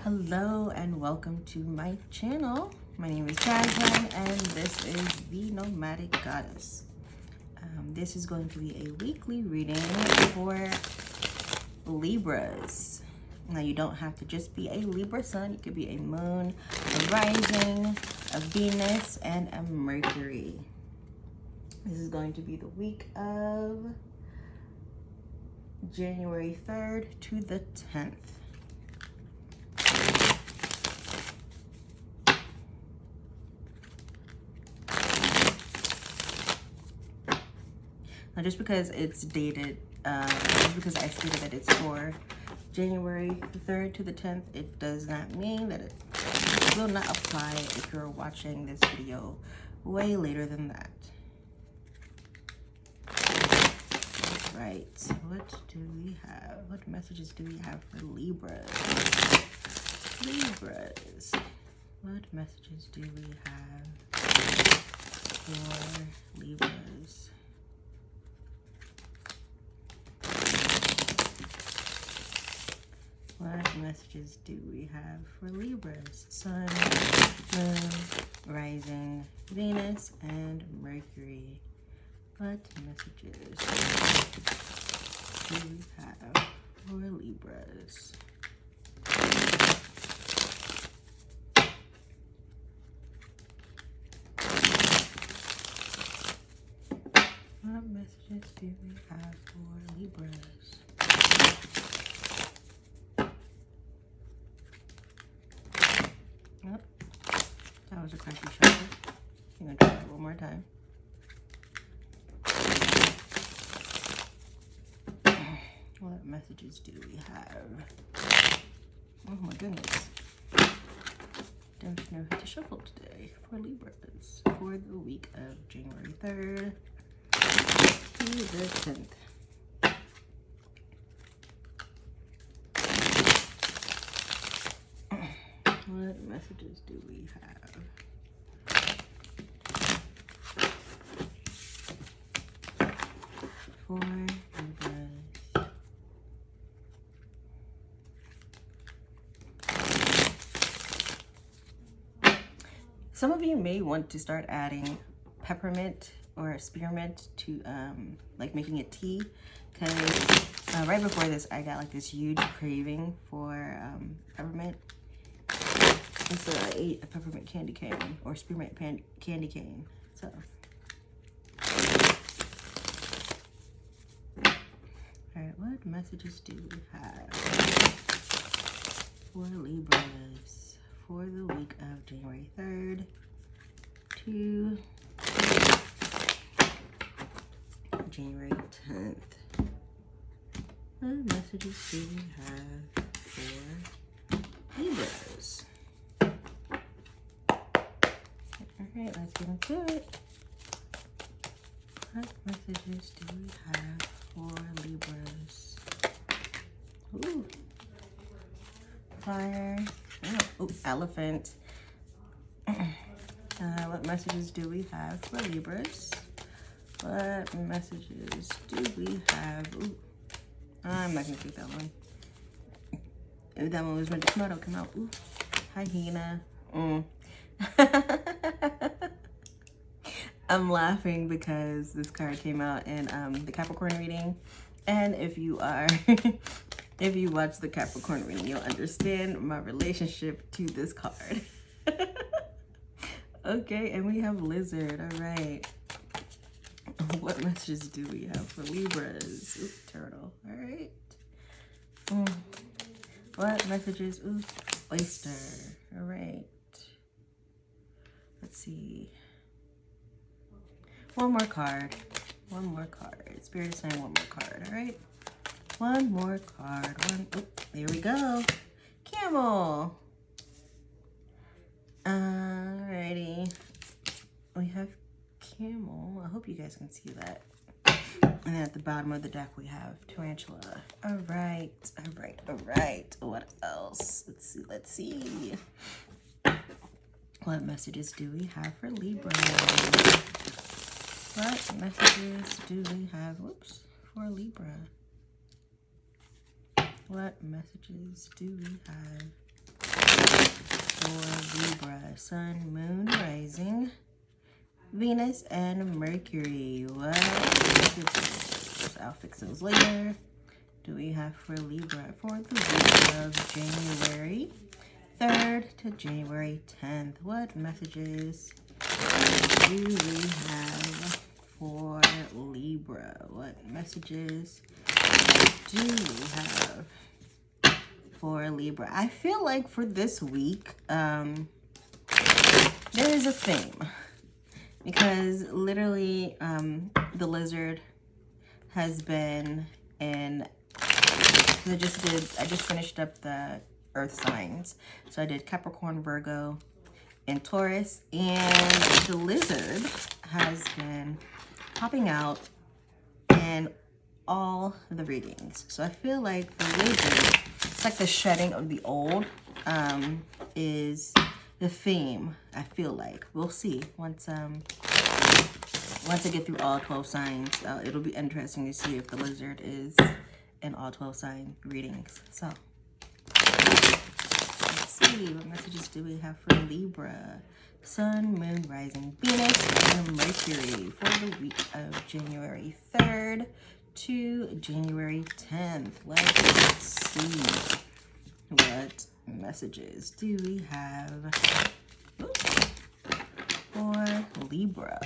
Hello and welcome to my channel. My name is Jasmine and this is the Nomadic Goddess. This is going to be a weekly reading for Libras. Now you don't have to just be a Libra Sun. You could be a Moon, a Rising, a Venus, and a Mercury. This is going to be the week of January 3rd to the 10th. Now, just because it's dated, just because I stated that it's for January 3rd to the 10th, it does not mean that it will not apply if you're watching this video way later than that. Right, what do we have? What messages do we have for Libras? Libras. What messages do we have for Libras? What messages do we have for Libras? Sun, Moon, Rising, Venus, and Mercury. What messages do we have for Libras? What messages do we have for Libras? Yep, that was a cracky shuffle. I'm gonna try that one more time. What messages do we have? Oh my goodness. Don't know how to shuffle today for Libras for the week of January 3rd to the 10th. What messages do we have for Libras? Some of you may want to start adding peppermint or spearmint to like making a tea, because right before this I got like this huge craving for peppermint. And so I ate a peppermint candy cane or spearmint candy cane. So, all right, what messages do we have for Libras for the week of January 3rd to January 10th? What messages do we have for Libras? Alright, let's get into it. What messages do we have for Libras? Ooh. Fire. Oh, elephant. What messages do we have for Libras? What messages do we have? Ooh. I'm not going to take that one. If that one was meant to come out, it'll come out. Ooh. Hyena. I'm laughing because this card came out in the Capricorn reading, and if you are if you watch the Capricorn reading, you'll understand my relationship to this card. Okay, and we have lizard. All right, what messages do we have for Libras? Ooh, turtle. All right. What messages? Ooh, oyster. All right. Let's see. One more card. One more card. Spirit is saying one more card. All right. One more card. There we go. Camel. Alrighty. We have camel. I hope you guys can see that. And then at the bottom of the deck we have tarantula. All right. All right. All right. What else? Let's see. What messages do we have for Libra? What messages do we have, for Libra? What messages do we have for Libra, Sun, Moon, Rising, Venus, and Mercury. What messages? I'll fix those later. Do we have for Libra for the week of January 3rd to January 10th? What messages do we have for Libra? What messages do we have for Libra? I feel like for this week, there is a theme. Because literally, the lizard has been in, I just finished up the earth signs. So I did Capricorn, Virgo, and Taurus. And the lizard has been popping out in all the readings. So I feel like the lizard, it's like the shedding of the old, is the theme. I feel like we'll see once I get through all 12 signs. It'll be interesting to see if the lizard is in all 12 sign readings. So let's see, what messages do we have for Libra, Sun, Moon, Rising, Venus, and Mercury for the week of January 3rd to January 10th. Let's see what messages do we have for Libra.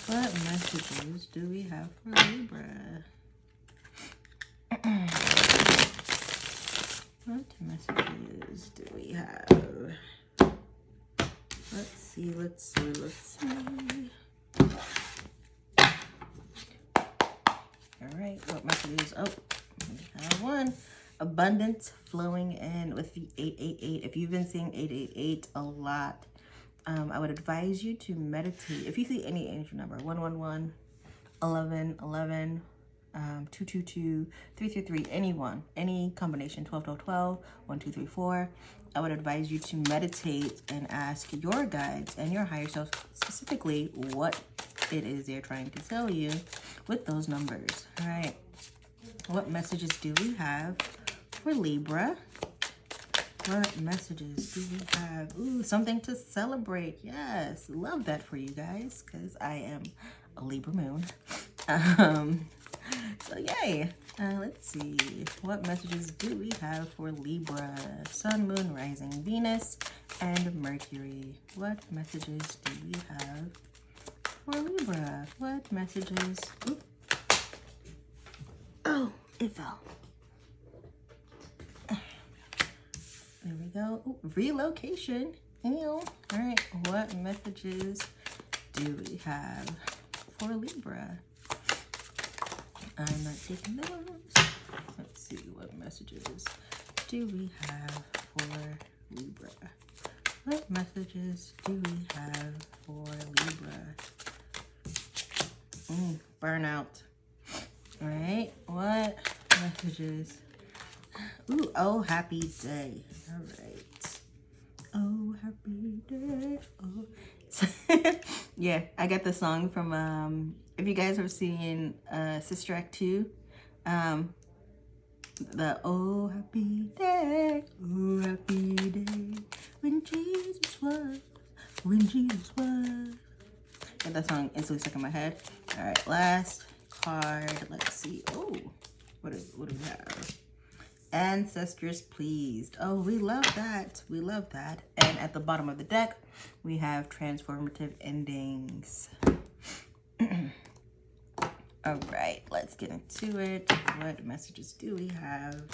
What messages do we have for Libra? What messages do we have? Let's see. All right, what messages? Oh, we have one. Abundance flowing in with the 888. If you've been seeing 888 a lot, I would advise you to meditate. If you see any angel number, 111, 11, 11, 222, 333, any combination, 12, 12, 12, 1, 2, 3, 4, I would advise you to meditate and ask your guides and your higher self specifically what it is they're trying to tell you with those numbers. All right. What messages do we have for Libra? What messages do we have? Ooh, something to celebrate. Yes, love that for you guys because I am a Libra moon. So yay. Let's see. What messages do we have for Libra? Sun, Moon, Rising, Venus, and Mercury. What messages do we have for Libra? What messages? Ooh. Oh, it fell. There we go. Ooh, relocation. Ew. All right. What messages do we have for Libra? I'm not taking those. Let's see. What messages do we have for Libra? What messages do we have for Libra? Burnout. All right. What messages? Ooh, oh, happy day. All right. Oh, happy day. Oh. Yeah, I got the song from, if you guys have seen Sister Act 2, the oh, happy day, when Jesus was. Get that song instantly stuck in my head. All right, last card. Let's see. Oh, what do we have? Ancestors pleased. Oh, we love that. We love that. And at the bottom of the deck, we have transformative endings. All right, let's get into it. What messages do we have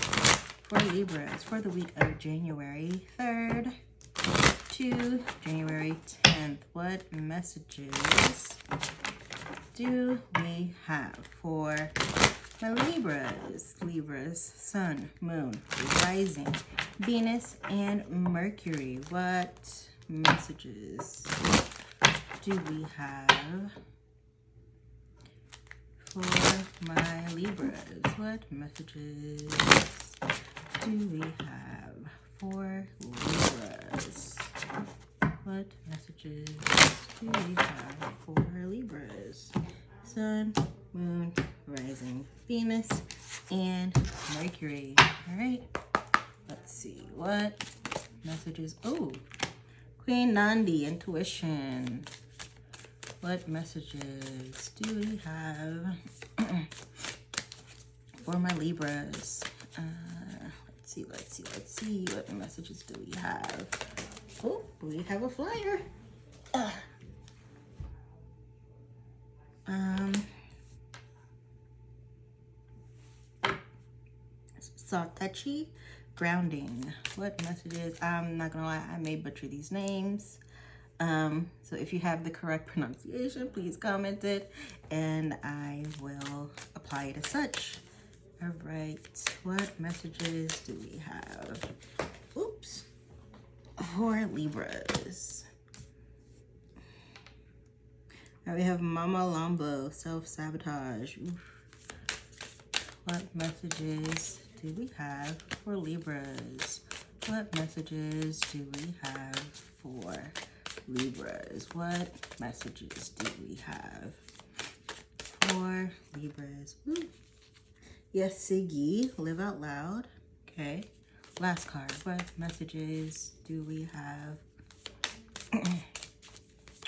for Libras for the week of January 3rd to January 10th? What messages do we have for my Libras, Sun, Moon, Rising, Venus, and Mercury? What messages do we have for my Libras? What messages do we have for Libras? What messages do we have for Libras? Sun, Moon, rising Venus, and Mercury. All right, let's see what messages. Oh, Queen Nandi, intuition. What messages do we have for my Libras? Let's see. What messages do we have? Oh, we have a flyer. Sartachi, grounding. What messages? I'm not gonna lie, I may butcher these names. So if you have the correct pronunciation, please comment it and I will apply it as such. All right, what messages do we have? Oops, for Libras. Now we have Mama Lambo, self-sabotage. What messages do we have for Libras? What messages do we have for Libras? What messages do we have for Libras? Ooh. Yes, Siggy, live out loud. Okay. Last card. What messages do we have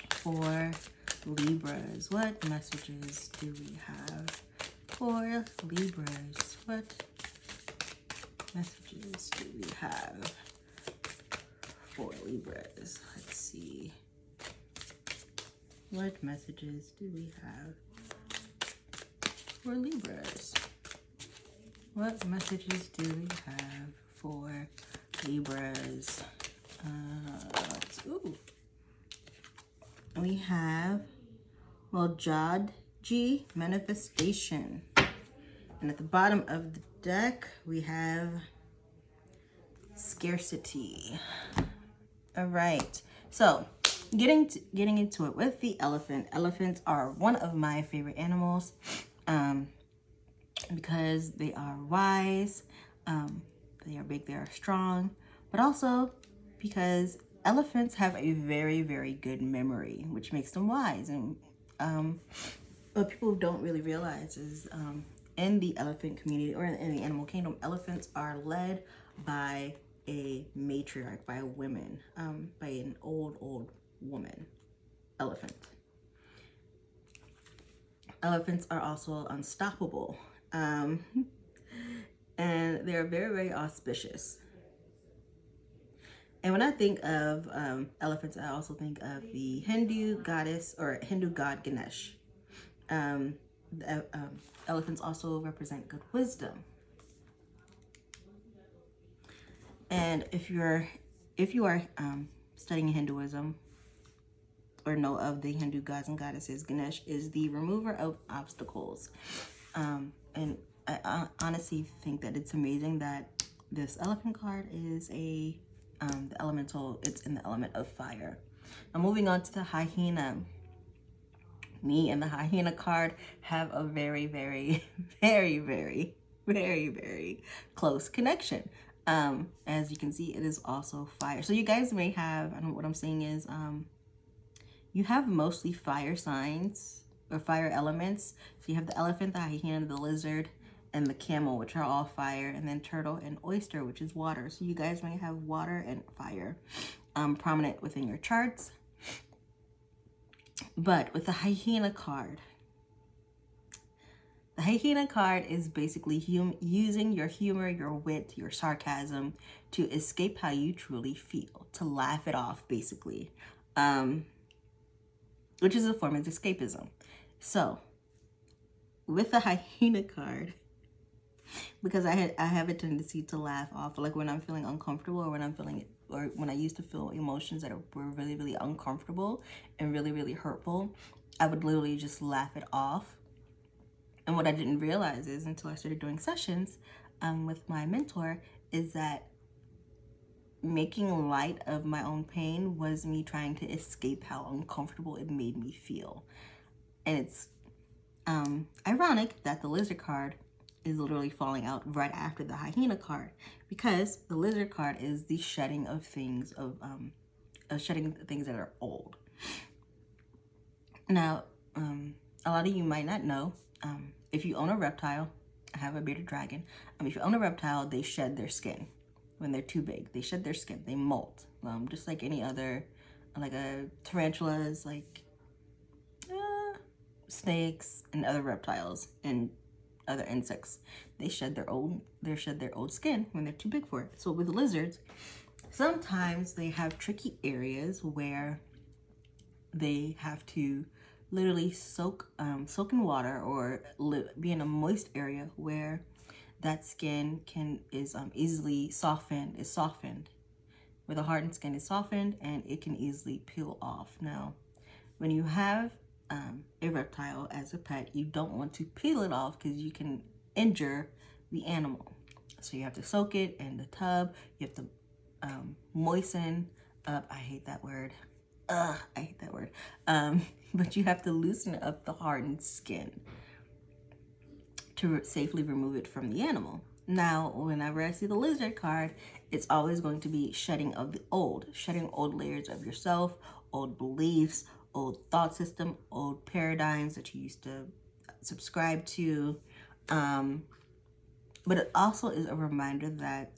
for Libras? What messages do we have for Libras? What messages do we have for Libras? Let's see. What messages do we have for Libras? What messages do we have for Libras? Ooh. We have, well, Jodji, manifestation. And at the bottom of the deck, we have scarcity. All right. So getting into it with the elephant. Elephants are one of my favorite animals. Because they are wise, they are big, they are strong, but also because elephants have a very, very good memory, which makes them wise. And what people don't really realize is in the elephant community or in the animal kingdom, elephants are led by a matriarch, by a woman, by an old woman elephant. Elephants are also unstoppable. And they're very, very auspicious. And when I think of elephants, I also think of the Hindu goddess or Hindu god Ganesh. Elephants also represent good wisdom. And if you are studying Hinduism or know of the Hindu gods and goddesses, Ganesh is the remover of obstacles. And I honestly think that it's amazing that this elephant card is the elemental, it's in the element of fire. Now moving on to the hyena. Me and the hyena card have a very, very, very, very, very, very close connection. As you can see, it is also fire. So you guys may have, I don't know what I'm saying is, you have mostly fire signs or fire elements. So you have the elephant, the hyena, the lizard, and the camel, which are all fire, and then turtle and oyster, which is water. So you guys may have water and fire prominent within your charts. But with the hyena card is basically using your humor, your wit, your sarcasm to escape how you truly feel, to laugh it off, basically, which is a form of escapism. So with the hyena card, because I have a tendency to laugh off, like when I'm feeling uncomfortable, or when I'm feeling, or when I used to feel emotions that were really, really uncomfortable and really, really hurtful, I would literally just laugh it off. And what I didn't realize is, until I started doing sessions with my mentor, is that making light of my own pain was me trying to escape how uncomfortable it made me feel. And it's ironic that the lizard card is literally falling out right after the hyena card, because the lizard card is the shedding of things, of shedding things that are old. Now, a lot of you might not know, if you own a reptile, I have a bearded dragon. If you own a reptile, they shed their skin when they're too big. They shed their skin. They molt. Just like any other, like tarantulas, like snakes and other reptiles and other insects. They shed their old skin when they're too big for it. So with lizards, sometimes they have tricky areas where they have to literally soak in water or be in a moist area where that skin is easily softened. Where the hardened skin is softened and it can easily peel off. Now, when you have a reptile as a pet, you don't want to peel it off because you can injure the animal. So you have to soak it in the tub. You have to moisten up. I hate that word. But you have to loosen up the hardened skin to safely remove it from the animal. Now, whenever I see the lizard card, it's always going to be shedding old layers of yourself, old beliefs, old thought system, old paradigms that you used to subscribe to. But it also is a reminder that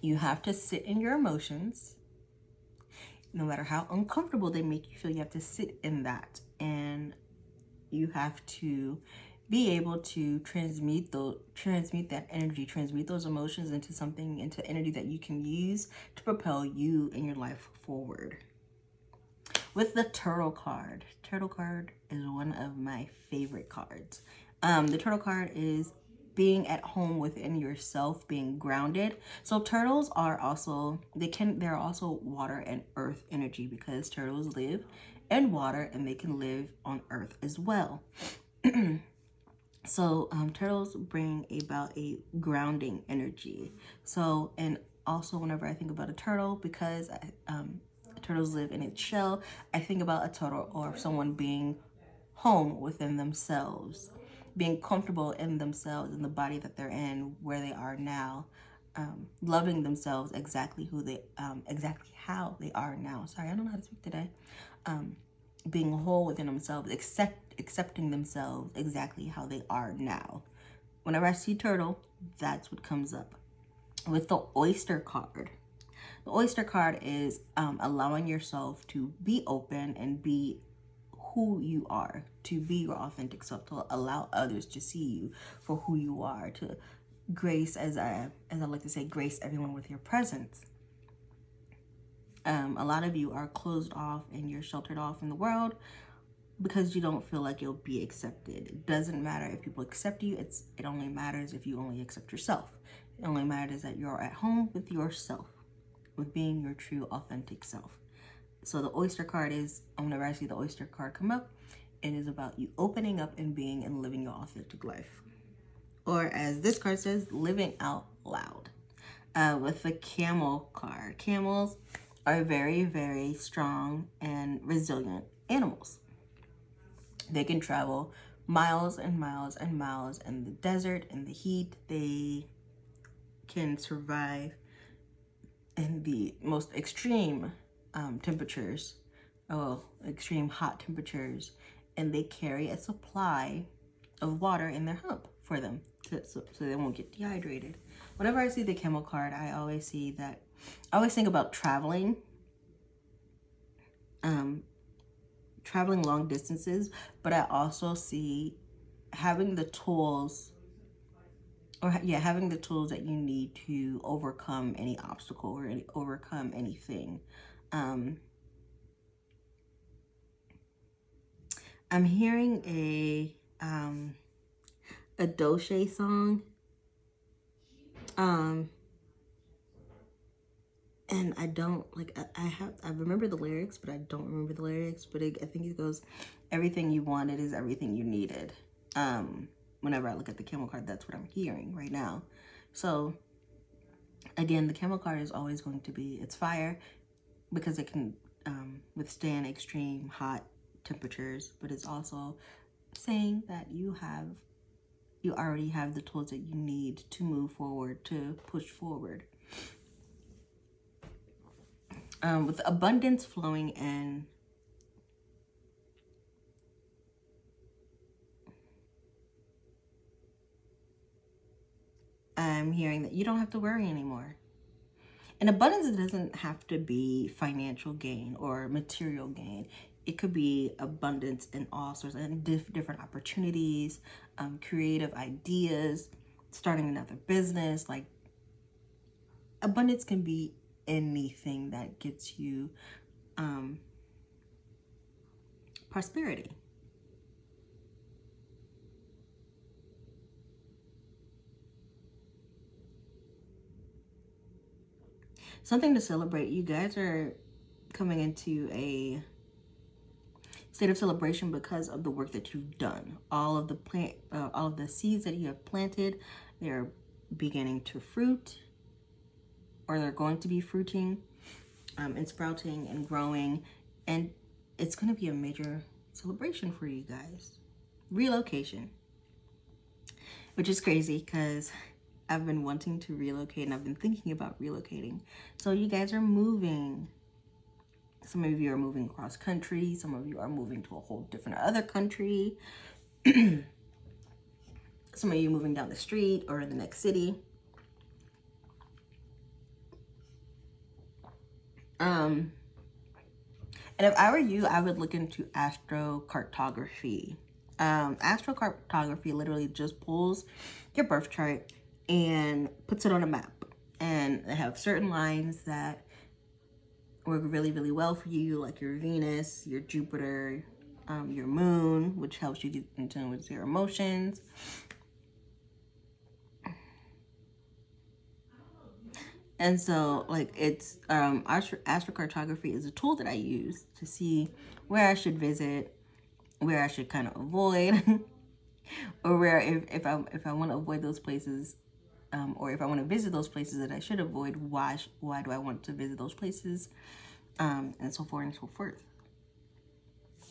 you have to sit in your emotions. No matter how uncomfortable they make you feel, you have to sit in that. And you have to be able to transmute that energy, transmute those emotions into energy that you can use to propel you and your life forward. With the turtle card is one of my favorite cards. The turtle card is being at home within yourself, being grounded. So turtles are also, they're also water and earth energy, because turtles live in water and they can live on earth as well. So turtles bring about a grounding energy. So, and also whenever I think about a turtle, because turtles live in its shell, I think about a turtle or someone being home within themselves, being comfortable in themselves, in the body that they're in, where they are now, loving themselves exactly how they are now. Sorry, I don't know how to speak today. Being whole within themselves, accepting themselves exactly how they are now. Whenever I see turtle, that's what comes up. With the oyster card, the oyster card is allowing yourself to be open and be who you are, to be your authentic self, to allow others to see you for who you are, to grace, as I like to say, grace everyone with your presence. A lot of you are closed off and you're sheltered off in the world because you don't feel like you'll be accepted. It doesn't matter if people accept you. It only matters if you only accept yourself. It only matters that you're at home with yourself, with being your true authentic self. So the oyster card is, whenever I see the oyster card come up, it is about you opening up and being and living your authentic life. Or as this card says, living out loud. With the camel card, camels are very, very strong and resilient animals. They can travel miles and miles and miles in the desert, in the heat. They can survive in the most extreme temperatures, extreme hot temperatures, and they carry a supply of water in their hump for them so they won't get dehydrated. Whenever I see the camel card, I always think about traveling long distances, but I also see having the tools that you need to overcome any obstacle or overcome anything. I'm hearing a Doche song, and I don't I remember the lyrics, but I don't remember the lyrics. But I think it goes, "Everything you wanted is everything you needed." Whenever I look at the camel card, that's what I'm hearing right now. So again, the camel card is always going to be, it's fire because it can withstand extreme hot temperatures, but it's also saying that you already have the tools that you need to move forward, to push forward. With abundance flowing in, I'm hearing that you don't have to worry anymore. And abundance doesn't have to be financial gain or material gain. It could be abundance in all sorts of different opportunities, creative ideas, starting another business. Like, abundance can be anything that gets you prosperity. Something to celebrate. You guys are coming into a state of celebration because of the work that you've done. All of the seeds that you have planted, they're beginning to fruit, or they're going to be fruiting, and sprouting and growing, and it's going to be a major celebration for you guys. Relocation, which is crazy because I've been wanting to relocate and I've been thinking about relocating. So you guys are moving. Some of you are moving across country. Some of you are moving to a whole different other country. Some of you moving down the street or in the next city. And if I were you, I would look into astrocartography. Astrocartography literally just pulls your birth chart and puts it on a map. And they have certain lines that work really, really well for you, like your Venus, your Jupiter, your moon, which helps you get in tune with your emotions. And so, like, it's astrocartography is a tool that I use to see where I should visit, where I should kind of avoid, or where if I want to avoid those places, or if I want to visit those places that I should avoid, why do I want to visit those places, and so forth and so forth.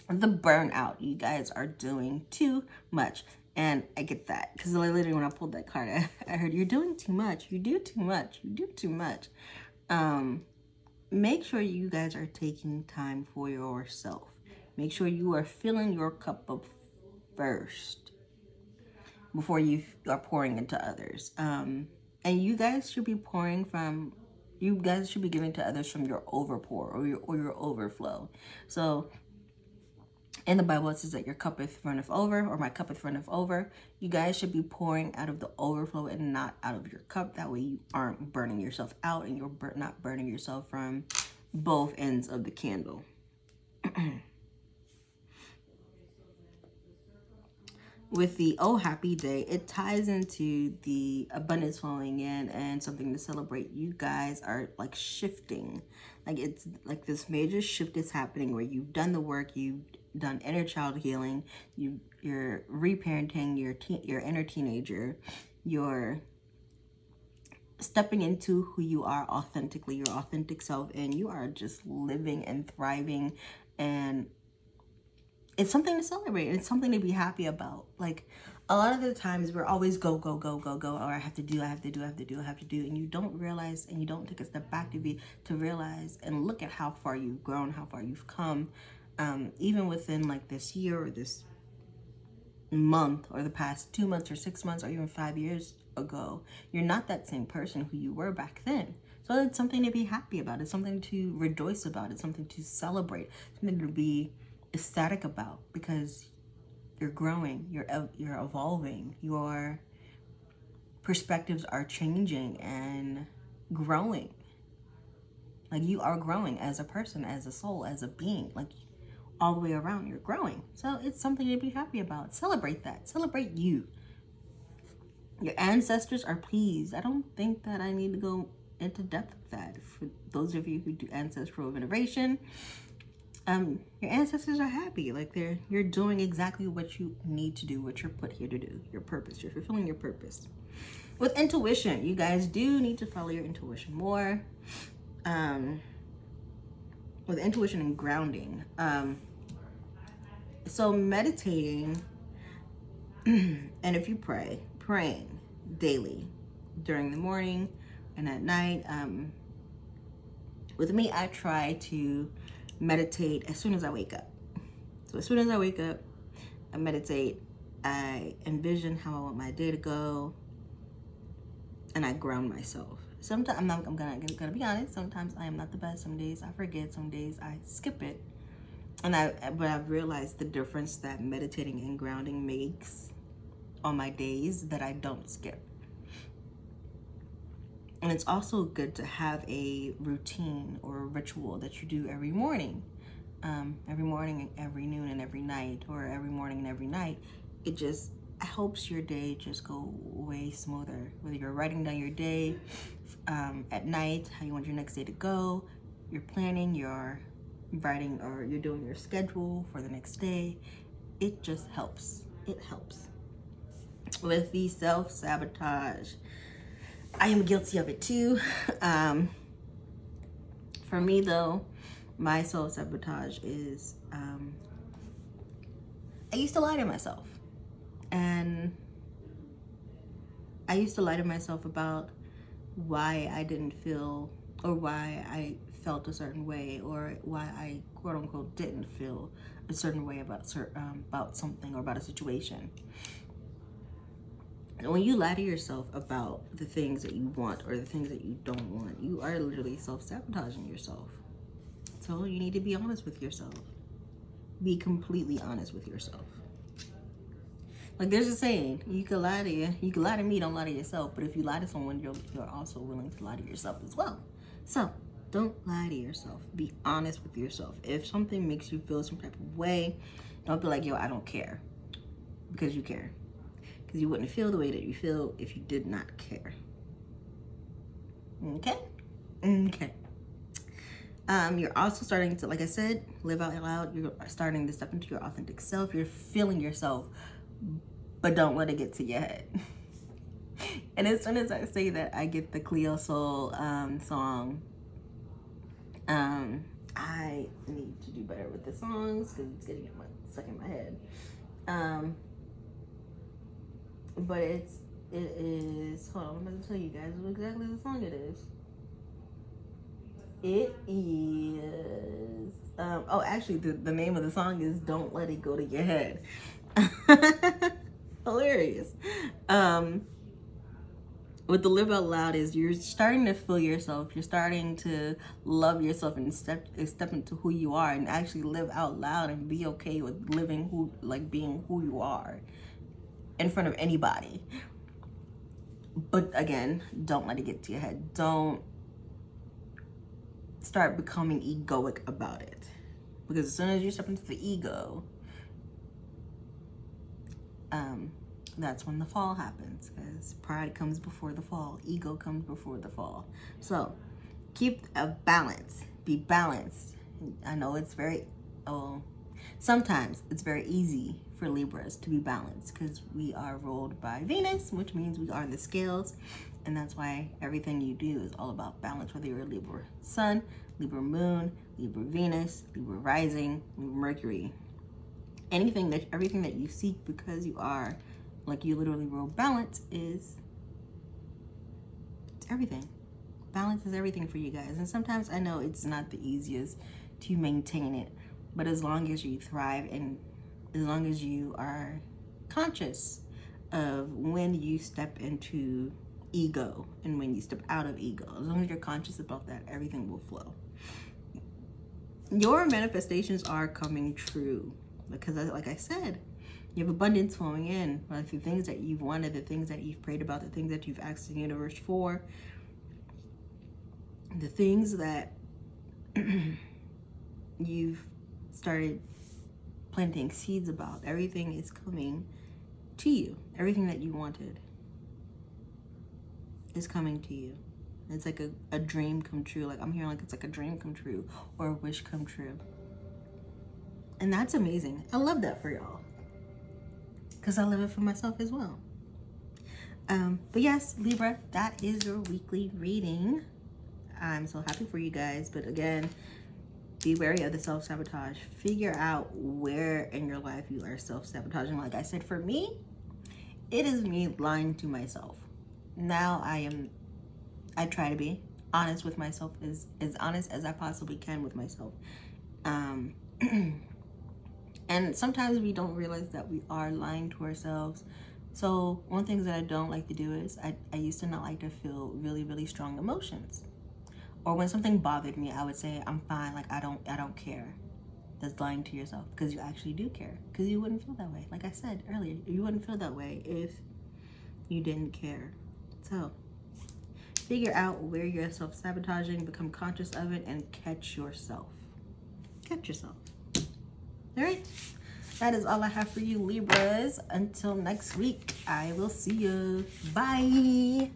The burnout, you guys are doing too much. And I get that, because literally when I pulled that card, I heard, you're doing too much. You do too much. You do too much. Make sure you guys are taking time for yourself. Make sure you are filling your cup up first before you are pouring into others. And you guys should be giving to others from your overpour or your overflow. So in the Bible, it says that your cup is runneth over, or my cup is runneth over. You guys should be pouring out of the overflow and not out of your cup. That way you aren't burning yourself out, and you're not burning yourself from both ends of the candle. With the Oh Happy Day, it ties into the abundance flowing in and something to celebrate. You guys are like shifting. Like, it's like this major shift is happening where you've done the work, you've done inner child healing, you're reparenting your inner teenager, you're stepping into who you are authentically, your authentic self, and you are just living and thriving, and it's something to celebrate. It's something to be happy about. Like, a lot of the times we're always go, go, go, go, go, or I have to do, and you don't realize, and you don't take a step back to realize and look at how far you've grown, how far you've come, even within like this year or this month or the past 2 months or 6 months or even 5 years ago. You're not that same person who you were back then. So it's something to be happy about. It's something to rejoice about. It's something to celebrate. Something to be ecstatic about, because you're growing, you're evolving, your perspectives are changing and growing. Like, you are growing as a person, as a soul, as a being. Like, all the way around, you're growing. So it's something to be happy about. Celebrate that. Celebrate you. Your ancestors are pleased. I don't think that I need to go into depth with that. For those of you who do ancestral veneration, your ancestors are happy. Like, you're doing exactly what you need to do, what you're put here to do, your purpose. You're fulfilling your purpose. With intuition, you guys do need to follow your intuition more. With intuition and grounding. So meditating, and if you praying daily during the morning and at night. With me, I try to meditate as soon as I wake up. So as soon as I wake up, I meditate. I envision how I want my day to go. and I ground myself. Sometimes I'm gonna be honest. Sometimes I am not the best. Some days I forget. Some days I skip it. But I've realized the difference that meditating and grounding makes on my days that I don't skip. And it's also good to have a routine or a ritual that you do every morning. Every morning, every noon, and every night, or every morning and every night. It just helps your day just go way smoother. Whether you're writing down your day at night, how you want your next day to go, you're planning, you're writing, or you're doing your schedule for the next day. It just helps. It helps. With the self-sabotage, I am guilty of it too. For me though, my self-sabotage is, I used to lie to myself. And I used to lie to myself about why I didn't feel, or why I felt a certain way, or why I quote unquote didn't feel a certain way about something or about a situation. And when you lie to yourself about the things that you want or the things that you don't want, you are literally self-sabotaging yourself. So you need to be honest with yourself. Be completely honest with yourself. Like there's a saying, you can lie to me, don't lie to yourself. But if you lie to someone, you're also willing to lie to yourself as well. So don't lie to yourself. Be honest with yourself. If something makes you feel some type of way, don't be like, yo, I don't care. Because you care. Because you wouldn't feel the way that you feel if you did not care. Okay? Okay. You're also starting to, like I said, live out loud. You're starting to step into your authentic self. You're feeling yourself, but don't let it get to your head. And as soon as I say that, I get the Cleo Soul song. I need to do better with the songs because it's getting stuck in my head. But it is, hold on, I'm going to tell you guys what exactly the song it is. It is, actually the name of the song is Don't Let It Go to Your Head. Hilarious. With the live out loud is you're starting to feel yourself. You're starting to love yourself and step into who you are and actually live out loud and be okay with being who you are in front of anybody. But again, don't let it get to your head. Don't start becoming egoic about it. Because as soon as you step into the ego, that's when the fall happens. Because pride comes before the fall. Ego comes before the fall. So keep a balance. Be balanced. I know it's sometimes it's very easy for Libras to be balanced because we are ruled by Venus, which means we are the scales. And that's why everything you do is all about balance, whether you're a Libra Sun, Libra Moon, Libra Venus, Libra Rising, Libra Mercury. Everything that you seek because you are, like you literally rule balance is everything. Balance is everything for you guys. And sometimes I know it's not the easiest to maintain it, but as long as you thrive and as long as you are conscious of when you step into ego and when you step out of ego, as long as you're conscious about that, everything will flow. Your manifestations are coming true because, like I said, you have abundance flowing in. Like the things that you've wanted, the things that you've prayed about, the things that you've asked the universe for, the things that you've started planting seeds about, everything is coming to you. Everything that you wanted is coming to you. It's like a dream come true. Like I'm hearing like it's like a dream come true or a wish come true. And that's amazing. I love that for y'all. Because I live it for myself as well. But yes, Libra, that is your weekly reading. I'm so happy for you guys. But again, be wary of the self-sabotage. Figure out where in your life you are self-sabotaging. Like I said, for me, it is me lying to myself. Now I try to be honest with myself, as honest as I possibly can with myself. And sometimes we don't realize that we are lying to ourselves So one thing that I don't like to do is I used to not like to feel really, really strong emotions. Or when something bothered me, I would say, I'm fine, like I don't care. That's lying to yourself, because you actually do care. Because you wouldn't feel that way. Like I said earlier, you wouldn't feel that way if you didn't care. So figure out where you're self-sabotaging, become conscious of it, and catch yourself. Catch yourself. All right. That is all I have for you, Libras. Until next week, I will see you. Bye.